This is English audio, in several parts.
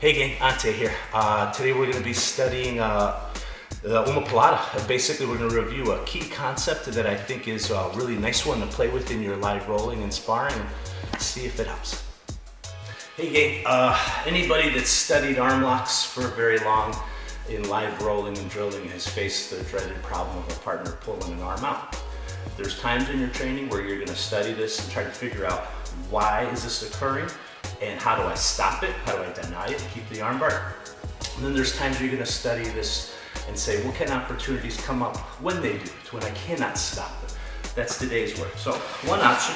Hey gang, Ante here. Today we're going to be studying the Omo Plata. Basically we're going to review a key concept that I think is a really nice one to play with in your live rolling and sparring and see if it helps. Hey gang, anybody that's studied arm locks for very long in live rolling and drilling has faced the dreaded problem of a partner pulling an arm out. There's times in your training where you're going to study this and try to figure out why is this occurring and how do I stop it, how do I deny it and keep the arm bar. And then there's times you're going to study this and say what kind of opportunities come up when they do it, when I cannot stop it. That's today's work. So one option,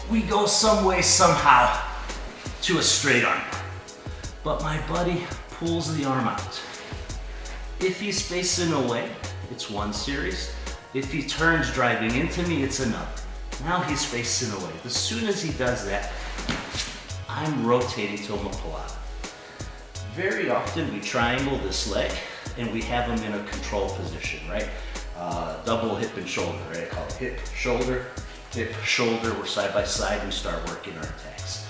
we go some way somehow to a straight arm bar, but my buddy pulls the arm out. If he's facing away, it's one series. If he turns driving into me, it's another. Now he's facing away. As soon as he does that, I'm rotating to Omo Plata. Very often we triangle this leg and we have him in a control position, right? Double hip and shoulder, right? I call it hip, shoulder, we're side by side and start working our attacks.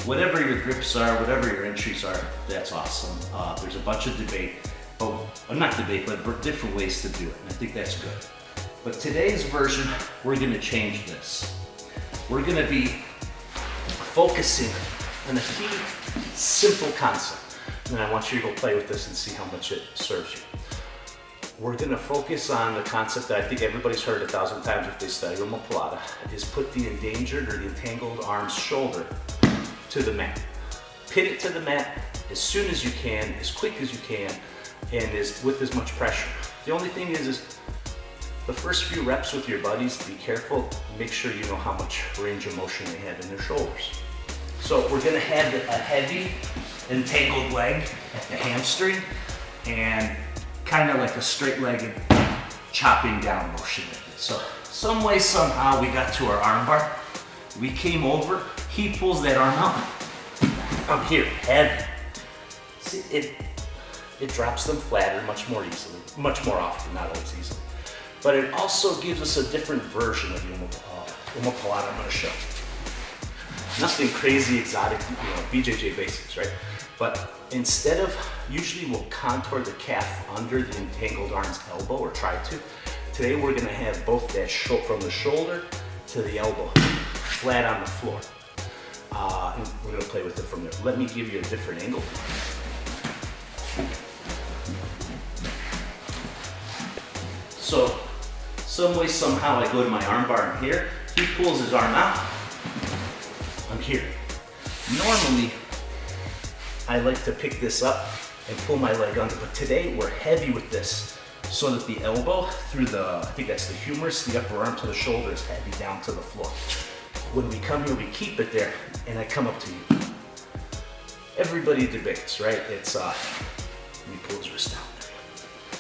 Whatever your grips are, whatever your entries are, that's awesome. There's a bunch of debate, but different ways to do it, and I think that's good. But today's version, we're gonna change this. We're gonna be focusing on a key, simple concept. And I want you to go play with this and see how much it serves you. We're gonna focus on the concept that I think everybody's heard 1,000 times if they study Omo Plata, is put the endangered or the entangled arm's shoulder to the mat. Pin it to the mat as soon as you can, as quick as you can, and with as much pressure. The only thing is the first few reps with your buddies, be careful, make sure you know how much range of motion they have in their shoulders. So we're gonna have a heavy, entangled leg at the hamstring and kind of like a straight-legged chopping down motion with it. So some way, somehow we got to our arm bar, we came over, he pulls that arm out, I'm here, heavy. See, it drops them flatter much more easily, much more often, not always easily. But it also gives us a different version of the Omo Plata I'm gonna show. Nothing crazy exotic, BJJ Basics, right? But instead of, usually we'll contour the calf under the entangled arm's elbow, or try to. Today we're gonna have both that from the shoulder to the elbow, flat on the floor. And we're gonna play with it from there. Let me give you a different angle. So, some way, somehow, I go to my arm bar here, he pulls his arm out, I'm here. Normally, I like to pick this up and pull my leg under, but today we're heavy with this so that the elbow through I think that's the humerus, the upper arm to the shoulder is heavy down to the floor. When we come here, we keep it there, and I come up to you. Everybody debates, right? It's, let me pull his wrist down.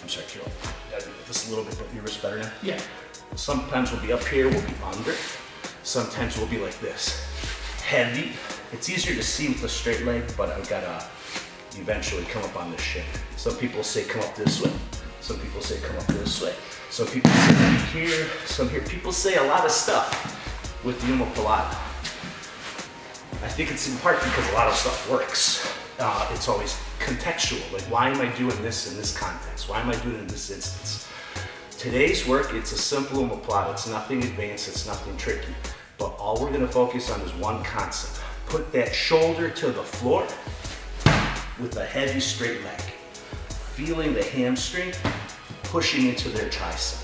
I'm sorry, Carol. Gotta do this a little bit, but your wrist better now? Yeah. Sometimes we'll be up here, we'll be under. Sometimes we'll be like this. Heavy. It's easier to see with a straight leg, but I've gotta eventually come up on this shin. Some people say come up this way. Some people say come up this way. Some people say here, some here. People say a lot of stuff with the Omo Plata. I think it's in part because a lot of stuff works. It's always contextual, like why am I doing this in this context? Why am I doing it in this instance? Today's work, it's a simple Omo Plata. It's nothing advanced, it's nothing tricky. But all we're gonna focus on is one concept. Put that shoulder to the floor with a heavy straight leg. Feeling the hamstring pushing into their tricep.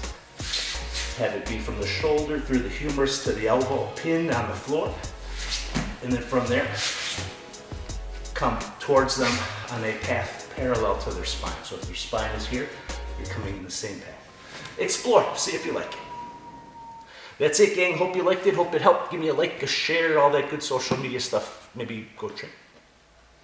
Have it be from the shoulder through the humerus to the elbow, pinned on the floor. And then from there, come towards them on a path parallel to their spine. So if their spine is here, you're coming in the same path. Explore, see if you like it. That's it, gang. Hope you liked it, hope it helped. Give me a like, a share, all that good social media stuff. Maybe go train.